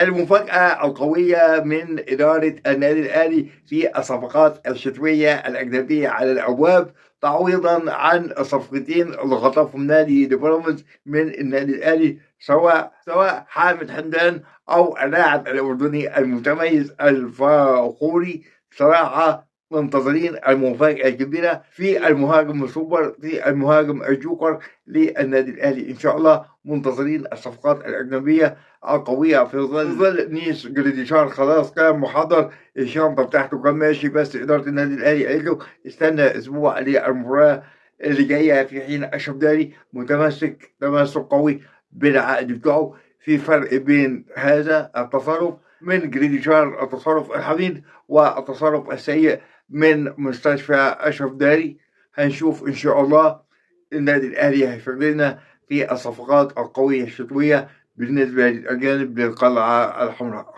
المفاجأة القوية من إدارة النادي الأهلي في الصفقات الشتوية الأجنبية على الأبواب، تعويضا عن صفقتين اللي خطفهم نادي بيراميدز من النادي الأهلي، سواء حامد حمدان أو اللاعب الأردني المتميز الفاخوري. صراحة منتظرين المفاجأة الكبيرة في المهاجم السوبر، في المهاجم الجوكر للنادي الأهلي. إن شاء الله منتظرين الصفقات الأجنبية القوية في ظل نيس جريديشار خلاص كان محضر الشنطة بتاعته كان ماشي، بس إدارة النادي الأهلي قالت له استنى أسبوع للمباراة اللي جاية، في حين أشرف داري متمسك تمسك قوي بالعقد بتاعه. في فرق بين هذا التصرف من جريديشار، التصرف الحميد، والتصرف السيء من مستشفى أشرف داري. هنشوف إن شاء الله النادي الأهلي هيفرق لنا في الصفقات القوية الشتوية بالنسبة للأجانب للقلعة الحمراء.